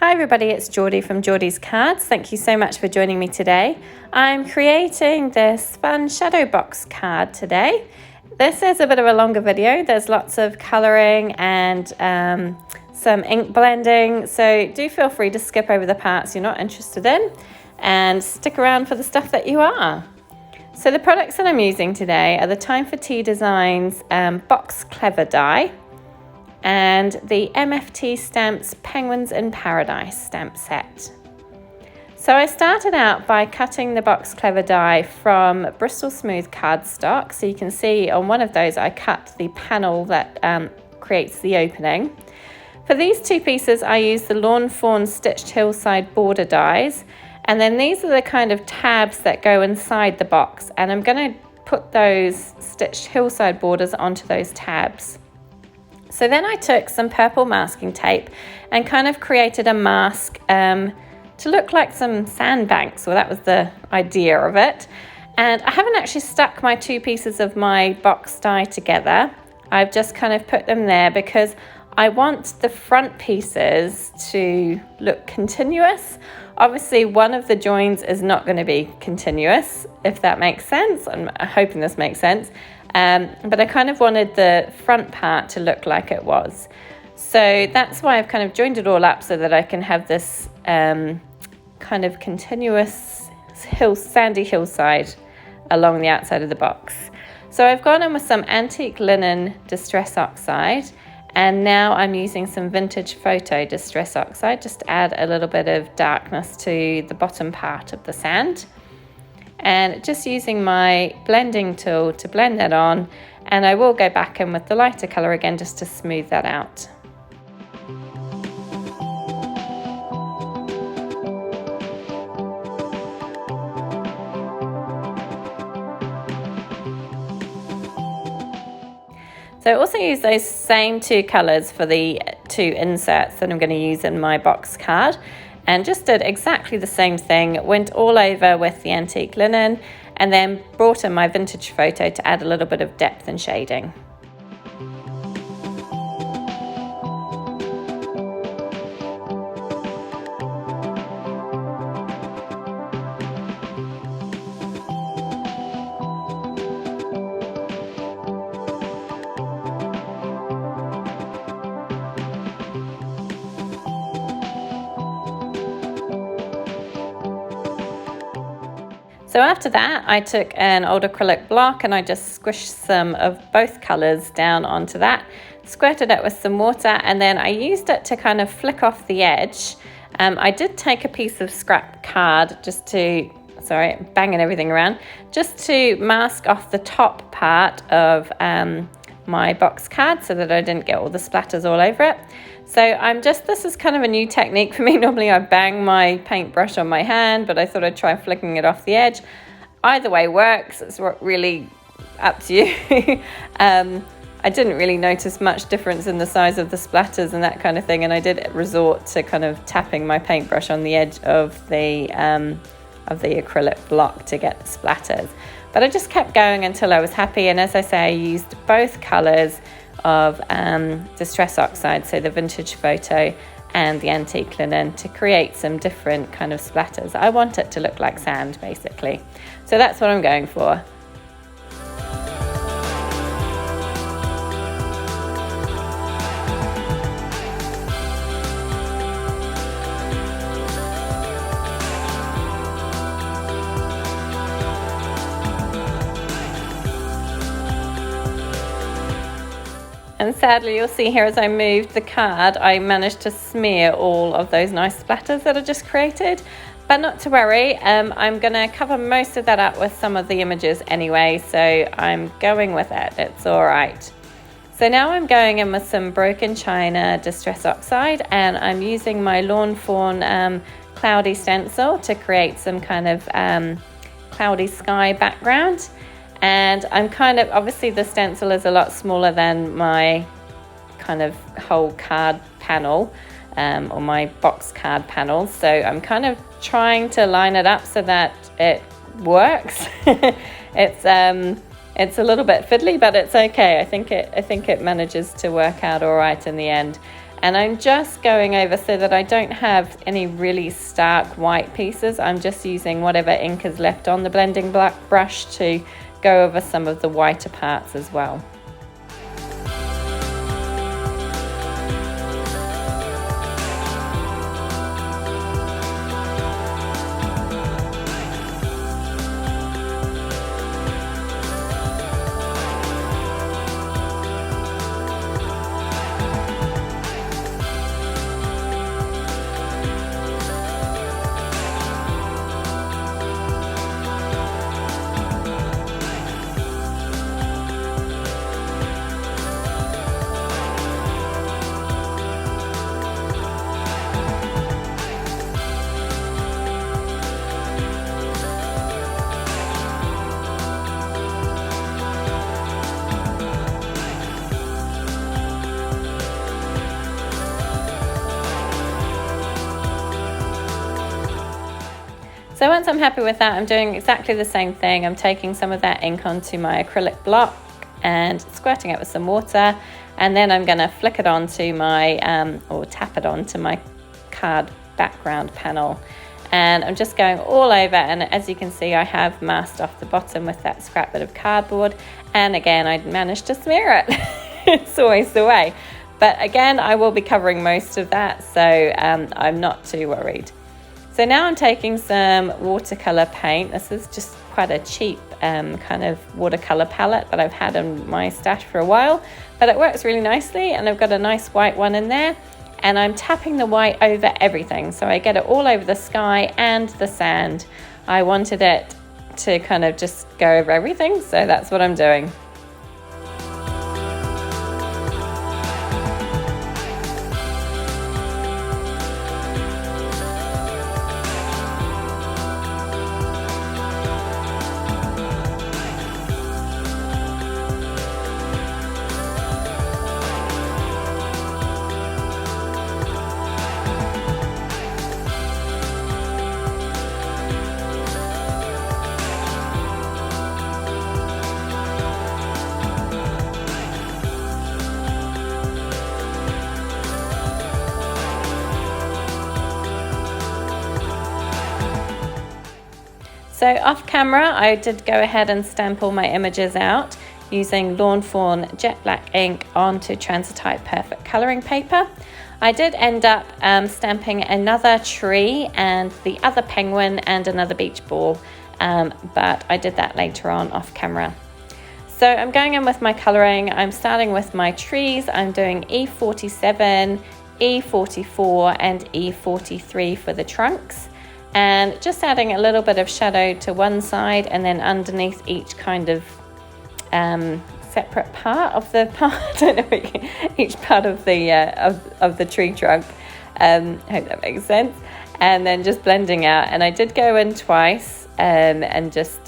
Hi everybody, it's Geordie from Geordie's Cards. Thank you so much for joining me today. I'm creating this fun shadow box card today. This is a bit of a longer video. There's lots of colouring and some ink blending, so do feel free to skip over the parts you're not interested in and stick around for the stuff that you are. So the products that I'm using today are the Time for Tea Designs Box Clever Die and the MFT Stamps Penguins in Paradise stamp set. So I started out by cutting the Box Clever die from Bristol Smooth cardstock. So you can see on one of those I cut the panel that creates the opening. For these two pieces I used the Fawn stitched Hillside border dies, and then these are the kind of tabs that go inside the box, and I'm going to put those stitched Hillside borders onto those tabs. So then I took some purple masking tape and kind of created a mask to look like some sandbanks. Well, that was the idea of it. And I haven't actually stuck my two pieces of my box die together. I've just kind of put them there because I want the front pieces to look continuous. Obviously, one of the joins is not going to be continuous, if that makes sense. I'm hoping this makes sense. But I kind of wanted the front part to look like it was. So that's why I've kind of joined it all up so that I can have this kind of continuous sandy hillside along the outside of the box. So I've gone in with some antique linen Distress Oxide, and now I'm using some vintage photo Distress Oxide just to add a little bit of darkness to the bottom part of the sand. And just using my blending tool to blend that on, and I will go back in with the lighter colour again just to smooth that out. So I also use those same two colours for the two inserts that I'm going to use in my box card, and just did exactly the same thing, went all over with the antique linen and then brought in my vintage photo to add a little bit of depth and shading. So after that, I took an old acrylic block and I just squished some of both colours down onto that, squirted it with some water, and then I used it to kind of flick off the edge. I did take a piece of scrap card just to, banging everything around, just to mask off the top part of my box card so that I didn't get all the splatters all over it. So this is kind of a new technique for me. Normally I bang my paintbrush on my hand, but I thought I'd try flicking it off the edge. Either way works, it's really up to you. I didn't really notice much difference in the size of the splatters and that kind of thing, and I did resort to kind of tapping my paintbrush on the edge of the acrylic block to get the splatters. But I just kept going until I was happy, and as I say, I used both colours of Distress Oxide, so the vintage photo and the antique linen, to create some different kind of splatters. I want it to look like sand basically, so that's what I'm going for. And sadly, you'll see here as I moved the card, I managed to smear all of those nice splatters that I just created. But not to worry, I'm going to cover most of that up with some of the images anyway, so I'm going with it. It's all right. So now I'm going in with some broken china Distress Oxide, and I'm using my Fawn cloudy stencil to create some kind of cloudy sky background. And I'm obviously the stencil is a lot smaller than my kind of whole card panel or my box card panel. So I'm kind of trying to line it up so that it works. It's It's a little bit fiddly, but it's okay. I think it manages to work out all right in the end. And I'm just going over so that I don't have any really stark white pieces. I'm just using whatever ink is left on the blending brush to go over some of the whiter parts as well. So once I'm happy with that, I'm doing exactly the same thing. I'm taking some of that ink onto my acrylic block and squirting it with some water, and then I'm going to flick it onto my, or tap it onto my card background panel. And I'm just going all over, and as you can see, I have masked off the bottom with that scrap bit of cardboard, and again, I managed to smear it. It's always the way. But again, I will be covering most of that, so I'm not too worried. So now I'm taking some watercolor paint. This is just quite a cheap kind of watercolor palette that I've had in my stash for a while, but it works really nicely, and I've got a nice white one in there, and I'm tapping the white over everything. So I get it all over the sky and the sand. I wanted it to kind of just go over everything, so that's what I'm doing. So off camera, I did go ahead and stamp all my images out using Lawn Fawn jet black ink onto Transitite Perfect colouring paper. I did end up stamping another tree and the other penguin and another beach ball, but I did that later on off camera. So I'm going in with my colouring. I'm starting with my trees. I'm doing E47, E44 and E43 for the trunks, and just adding a little bit of shadow to one side and then underneath each kind of separate part of the part. I don't know, each part of the tree trunk. Hope that makes sense. And then just blending out. And I did go in twice and just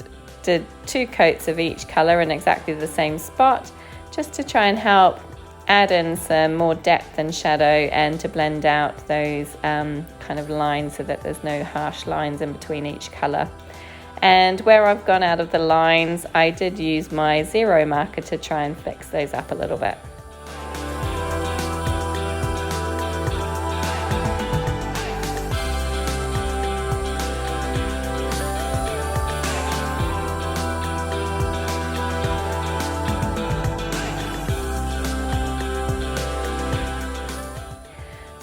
did 2 coats of each colour in exactly the same spot, just to try and help add in some more depth and shadow and to blend out those kind of lines so that there's no harsh lines in between each colour. And where I've gone out of the lines, I did use my 0 marker to try and fix those up a little bit.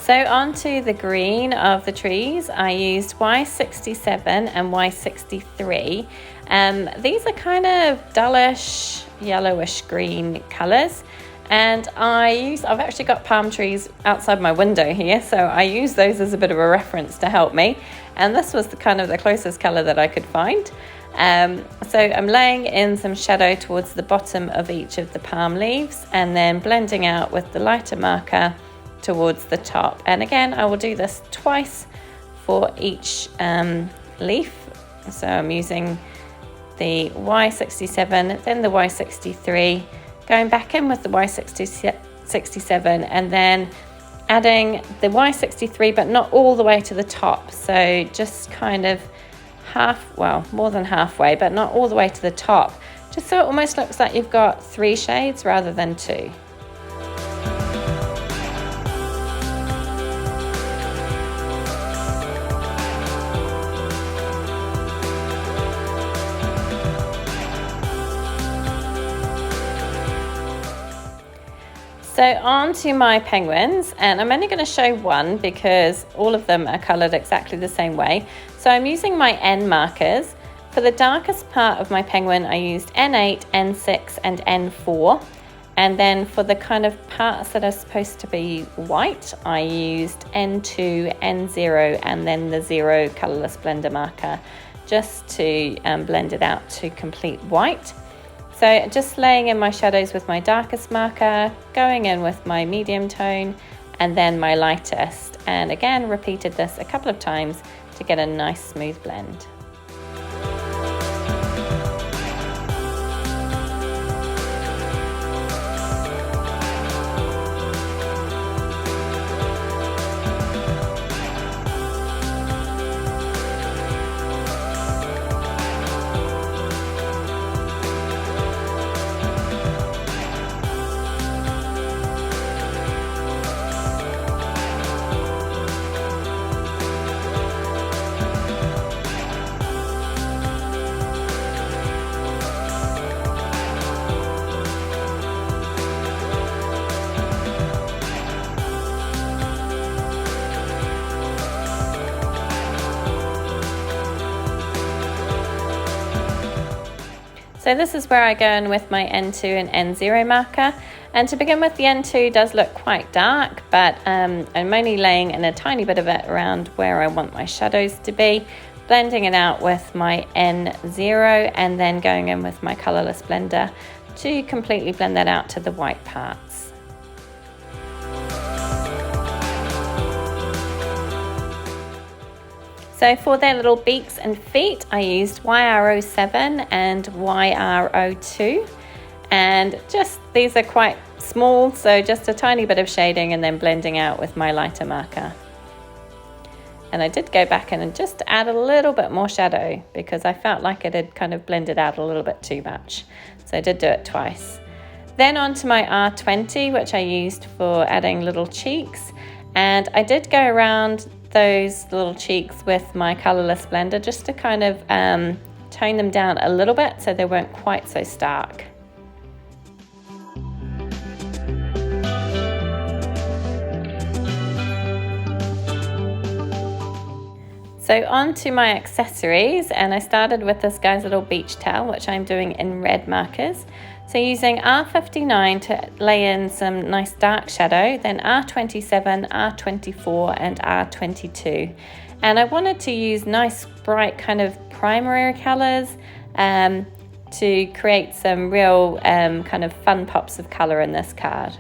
So onto the green of the trees, I used Y67 and Y63. These are kind of dullish, yellowish green colours. And I've actually got palm trees outside my window here, so I use those as a bit of a reference to help me. And this was the kind of the closest colour that I could find. So I'm laying in some shadow towards the bottom of each of the palm leaves and then blending out with the lighter marker towards the top. And again, I will do this twice for each leaf. So I'm using the Y67, then the Y63, going back in with the Y67 and then adding the Y63, but not all the way to the top. So just kind of more than halfway, but not all the way to the top. Just so it almost looks like you've got 3 shades rather than 2. So on to my penguins, and I'm only going to show one because all of them are coloured exactly the same way. So I'm using my N markers. For the darkest part of my penguin, I used N8, N6 and N4. And then for the kind of parts that are supposed to be white, I used N2, N0 and then the 0 colourless blender marker just to blend it out to complete white. So just laying in my shadows with my darkest marker, going in with my medium tone and then my lightest. And again, repeated this a couple of times to get a nice smooth blend. So this is where I go in with my N2 and N0 marker. And to begin with, the N2 does look quite dark, but I'm only laying in a tiny bit of it around where I want my shadows to be, blending it out with my N0 and then going in with my colourless blender to completely blend that out to the white parts. So for their little beaks and feet, I used YR07 and YR02. And just, these are quite small, so just a tiny bit of shading and then blending out with my lighter marker. And I did go back in and just add a little bit more shadow because I felt like it had kind of blended out a little bit too much. So I did do it twice. Then on to my R20, which I used for adding little cheeks. And I did go around those little cheeks with my colourless blender just to kind of tone them down a little bit so they weren't quite so stark. So on to my accessories, and I started with this guy's little beach towel, which I'm doing in red markers. So using R59 to lay in some nice dark shadow, then R27, R24 and R22. And I wanted to use nice bright kind of primary colours to create some real kind of fun pops of colour in this card.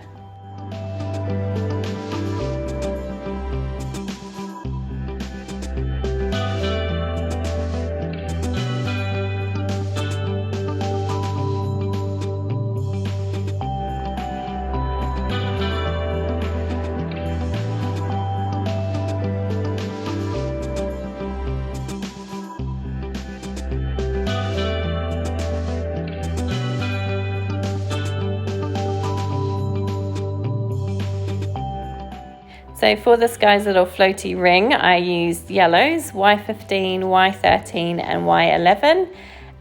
So for this guy's little floaty ring, I used yellows, Y15, Y13 and Y11,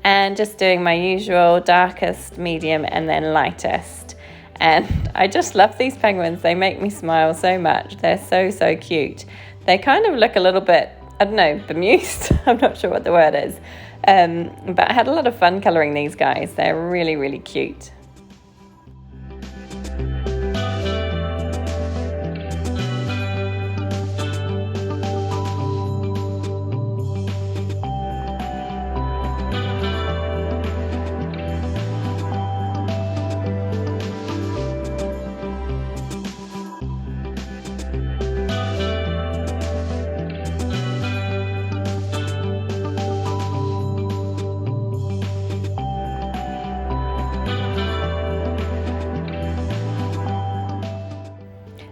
and just doing my usual darkest, medium and then lightest. And I just love these penguins. They make me smile so much. They're so cute. They kind of look a little bit, I don't know, bemused. I'm not sure what the word is. But I had a lot of fun colouring these guys. They're really cute.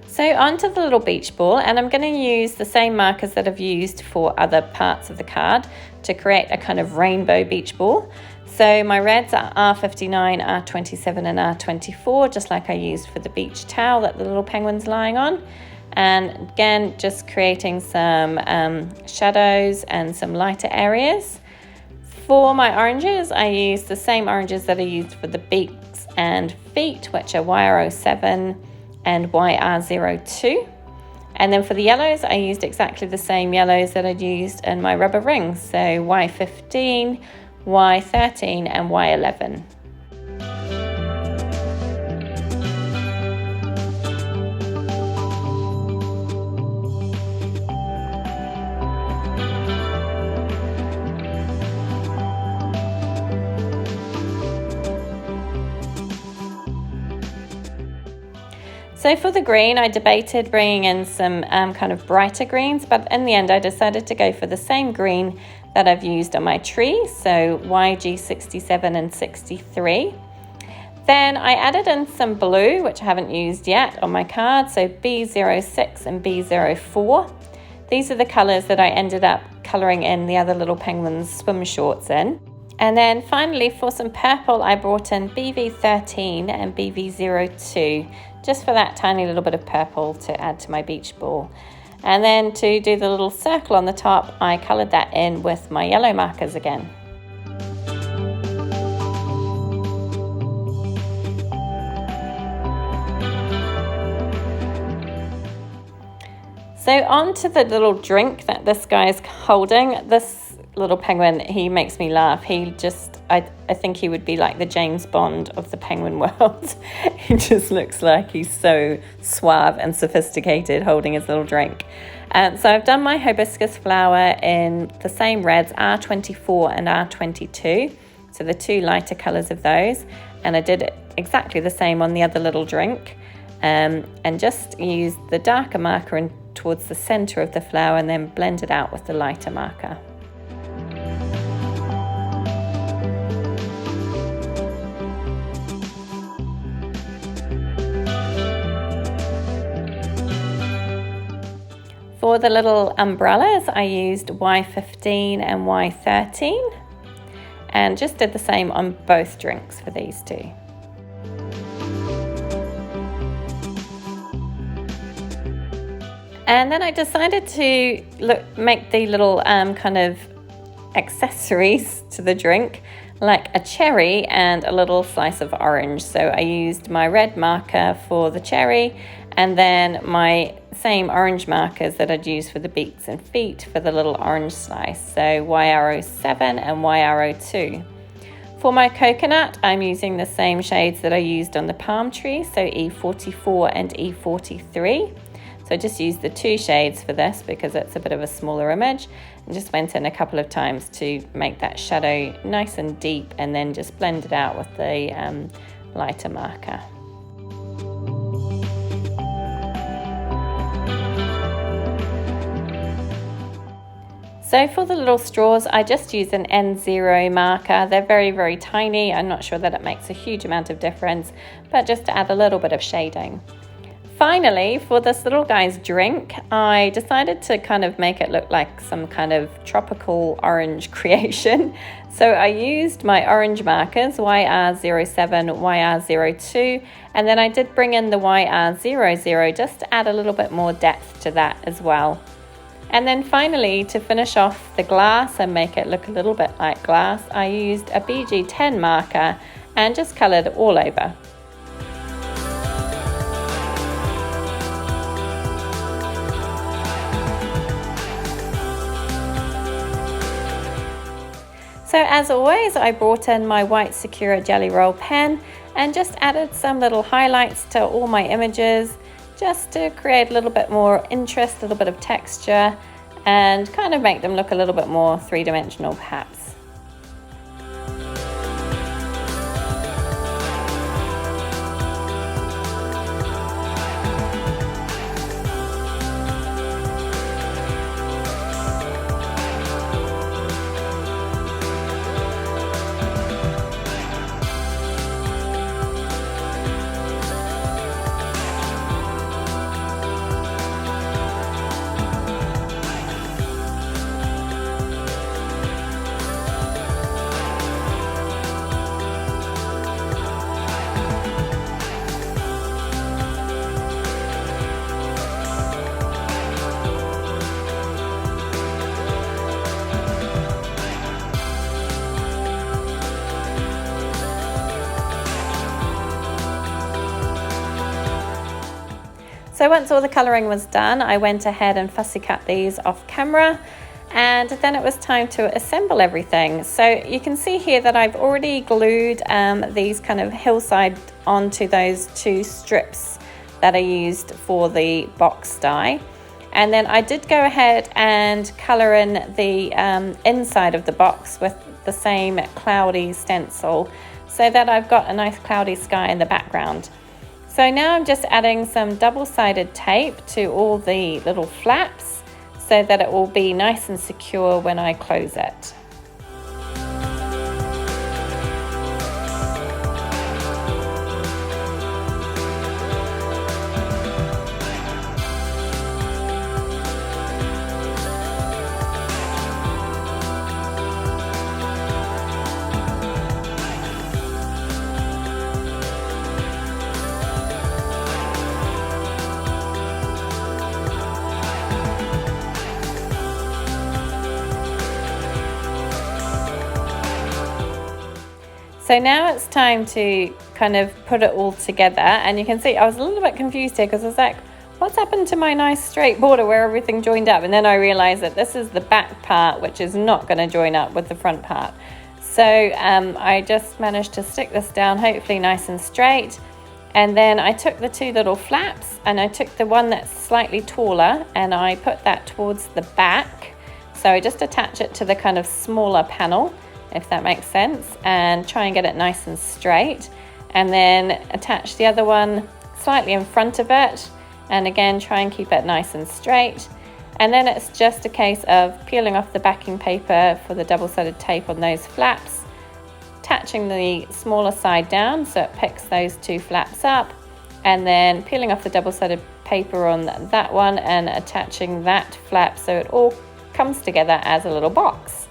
So onto the little beach ball, and I'm going to use the same markers that I've used for other parts of the card to create a kind of rainbow beach ball. So my reds are R59, R27 and R24, just like I used for the beach towel that the little penguin's lying on. And again, just creating some shadows and some lighter areas. For my oranges, I used the same oranges that I used for the beaks and feet, which are YR07 and YR02. And then for the yellows, I used exactly the same yellows that I'd used in my rubber rings. So Y15, Y13 and Y11. So for the green, I debated bringing in some kind of brighter greens, but in the end I decided to go for the same green that I've used on my tree, so YG67 and 63. Then I added in some blue, which I haven't used yet on my card, so B06 and B04. These are the colours that I ended up colouring in the other little penguins' swim shorts in. And then finally for some purple, I brought in BV13 and BV02, just for that tiny little bit of purple to add to my beach ball. And then to do the little circle on the top, I coloured that in with my yellow markers again. So on to the little drink that this guy is holding. This little penguin, he makes me laugh. He just, I think he would be like the James Bond of the penguin world. He just looks like he's so suave and sophisticated holding his little drink. So I've done my hibiscus flower in the same reds, R24 and R22. So the two lighter colours of those. And I did exactly the same on the other little drink. And just used the darker marker and towards the centre of the flower and then blend it out with the lighter marker. For the little umbrellas, I used Y15 and Y13 and just did the same on both drinks for these two. And then I decided to make the little kind of accessories to the drink, like a cherry and a little slice of orange. So I used my red marker for the cherry and then my same orange markers that I'd used for the beaks and feet for the little orange slice. So YR07 and YR02. For my coconut, I'm using the same shades that I used on the palm tree, so E44 and E43. So I just used the two shades for this because it's a bit of a smaller image, and just went in a couple of times to make that shadow nice and deep and then just blend it out with the lighter marker. So for the little straws, I just use an N0 marker. They're very, very tiny. I'm not sure that it makes a huge amount of difference, but just to add a little bit of shading. Finally, for this little guy's drink, I decided to kind of make it look like some kind of tropical orange creation. So I used my orange markers, YR07, YR02, and then I did bring in the YR00 just to add a little bit more depth to that as well. And then finally, to finish off the glass and make it look a little bit like glass, I used a BG10 marker and just coloured all over. So as always, I brought in my white Sakura Jelly Roll pen and just added some little highlights to all my images, just to create a little bit more interest, a little bit of texture, and kind of make them look a little bit more three-dimensional perhaps. So once all the colouring was done, I went ahead and fussy cut these off camera, and then it was time to assemble everything. So you can see here that I've already glued these kind of Hillside onto those 2 strips that I used for the box die. And then I did go ahead and colour in the inside of the box with the same cloudy stencil, so that I've got a nice cloudy sky in the background. So now I'm just adding some double-sided tape to all the little flaps so that it will be nice and secure when I close it. So now it's time to kind of put it all together, and you can see I was a little bit confused here because I was like, what's happened to my nice straight border where everything joined up? And then I realized that this is the back part, which is not going to join up with the front part. So I just managed to stick this down, hopefully nice and straight. And then I took the 2 little flaps, and I took the one that's slightly taller and I put that towards the back. So I just attach it to the kind of smaller panel, if that makes sense, and try and get it nice and straight, and then attach the other one slightly in front of it, and again try and keep it nice and straight. And then it's just a case of peeling off the backing paper for the double-sided tape on those flaps, attaching the smaller side down so it picks those 2 flaps up, and then peeling off the double-sided paper on that one and attaching that flap so it all comes together as a little box.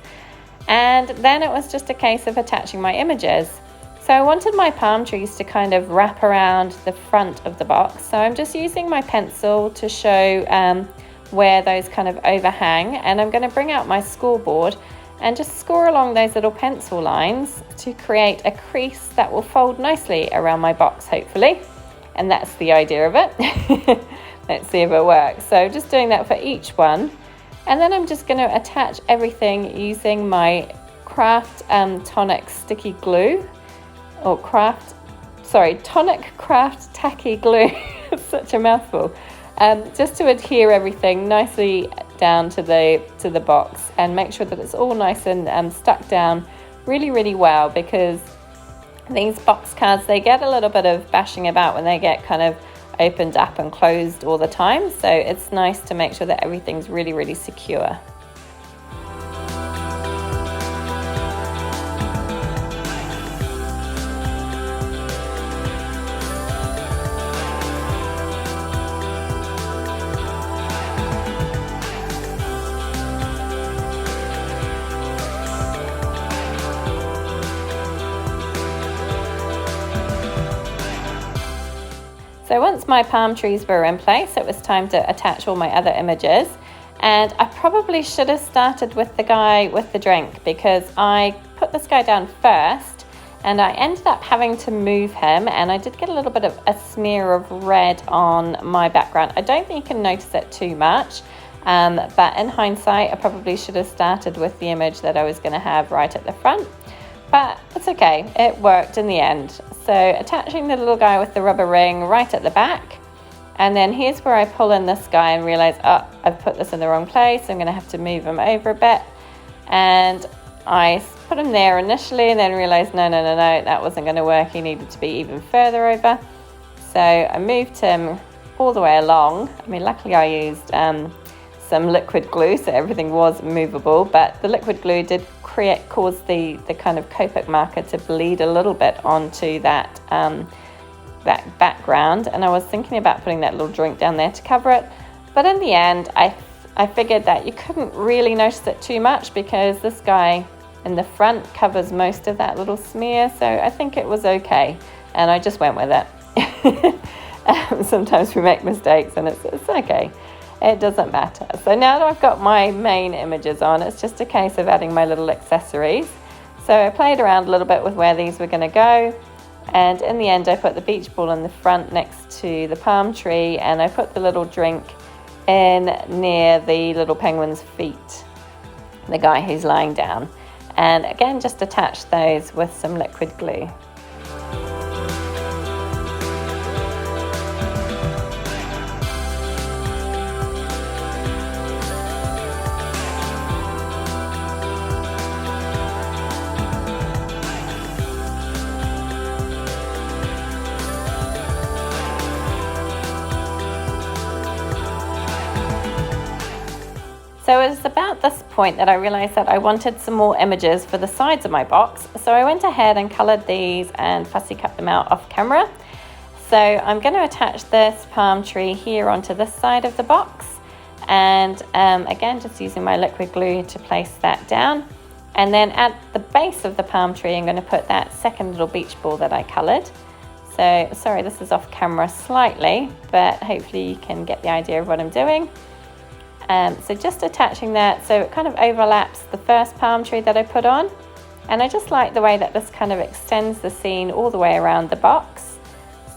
And then it was just a case of attaching my images. So I wanted my palm trees to kind of wrap around the front of the box. So I'm just using my pencil to show where those kind of overhang. And I'm going to bring out my scoreboard and just score along those little pencil lines to create a crease that will fold nicely around my box, hopefully. And that's the idea of it. Let's see if it works. So just doing that for each one. And then I'm just going to attach everything using my Tonic sticky glue, or Tonic Craft Tacky glue. It's such a mouthful. Just to adhere everything nicely down to the box, and make sure that it's all nice and stuck down really, really well, because these box cards, they get a little bit of bashing about when they get kind of opened up and closed all the time, so it's nice to make sure that everything's really, really secure. So once my palm trees were in place, it was time to attach all my other images. And I probably should have started with the guy with the drink, because I put this guy down first and I ended up having to move him, and I did get a little bit of a smear of red on my background. I don't think you can notice it too much, but in hindsight, I probably should have started with the image that I was going to have right at the front. But it's okay, it worked in the end. So attaching the little guy with the rubber ring right at the back, and then here's where I pull in this guy and realize, oh, I've put this in the wrong place, I'm going to have to move him over a bit. And I put him there initially and then realized no, that wasn't going to work, he needed to be even further over. So I moved him all the way along. I mean, luckily I used some liquid glue, so everything was movable, but the liquid glue did cause the kind of Copic marker to bleed a little bit onto that that background, and I was thinking about putting that little drink down there to cover it, but in the end I figured that you couldn't really notice it too much because this guy in the front covers most of that little smear, so I think it was okay, and I just went with it. Sometimes we make mistakes and it's okay. It doesn't matter. So now that I've got my main images on, it's just a case of adding my little accessories. So I played around a little bit with where these were going to go. And in the end I put the beach ball in the front next to the palm tree, and I put the little drink in near the little penguin's feet, the guy who's lying down. And again, just attach those with some liquid glue. So it was about this point that I realized that I wanted some more images for the sides of my box. So I went ahead and colored these and fussy cut them out off camera. So I'm going to attach this palm tree here onto this side of the box. And again, just using my liquid glue to place that down. And then at the base of the palm tree, I'm going to put that second little beach ball that I colored. So sorry, this is off camera slightly, but hopefully you can get the idea of what I'm doing. So just attaching that so it kind of overlaps the first palm tree that I put on, and I just like the way that this kind of extends the scene all the way around the box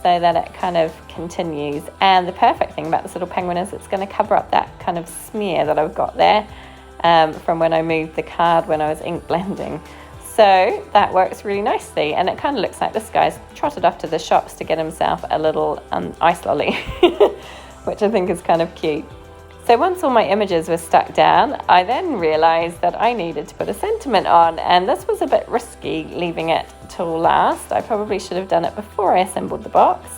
so that it kind of continues. And the perfect thing about this little penguin is it's going to cover up that kind of smear that I've got there from when I moved the card when I was ink blending. So that works really nicely, and it kind of looks like this guy's trotted off to the shops to get himself a little ice lolly, which I think is kind of cute. So once all my images were stuck down, I then realized that I needed to put a sentiment on, and this was a bit risky leaving it till last. I probably should have done it before I assembled the box,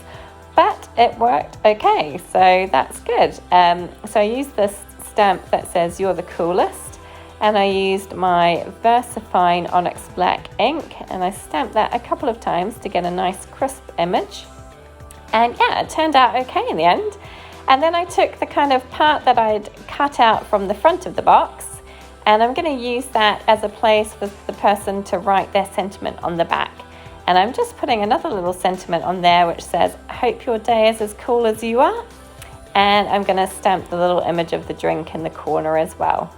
but it worked okay, so that's good. So I used this stamp that says "You're the coolest," and I used my Versafine Onyx black ink, and I stamped that a couple of times to get a nice crisp image. And yeah, it turned out okay in the end. And then I took the kind of part that I'd cut out from the front of the box, and I'm going to use that as a place for the person to write their sentiment on the back. And I'm just putting another little sentiment on there which says, "I hope your day is as cool as you are." And I'm going to stamp the little image of the drink in the corner as well.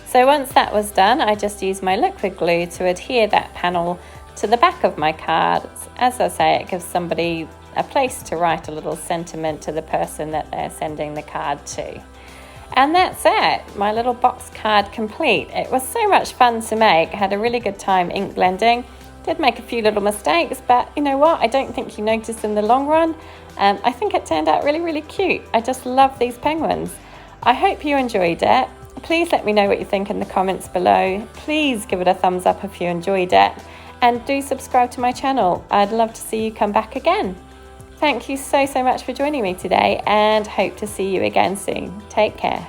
So once that was done, I just used my liquid glue to adhere that panel to the back of my cards. As I say, it gives somebody a place to write a little sentiment to the person that they're sending the card to. And that's it, my little box card complete. It was so much fun to make. I had a really good time ink blending. Did make a few little mistakes, but you know what? I don't think you notice in the long run. I think it turned out really, really cute. I just love these penguins. I hope you enjoyed it. Please let me know what you think in the comments below. Please give it a thumbs up if you enjoyed it, and do subscribe to my channel. I'd love to see you come back again. Thank you so much for joining me today, and hope to see you again soon. Take care.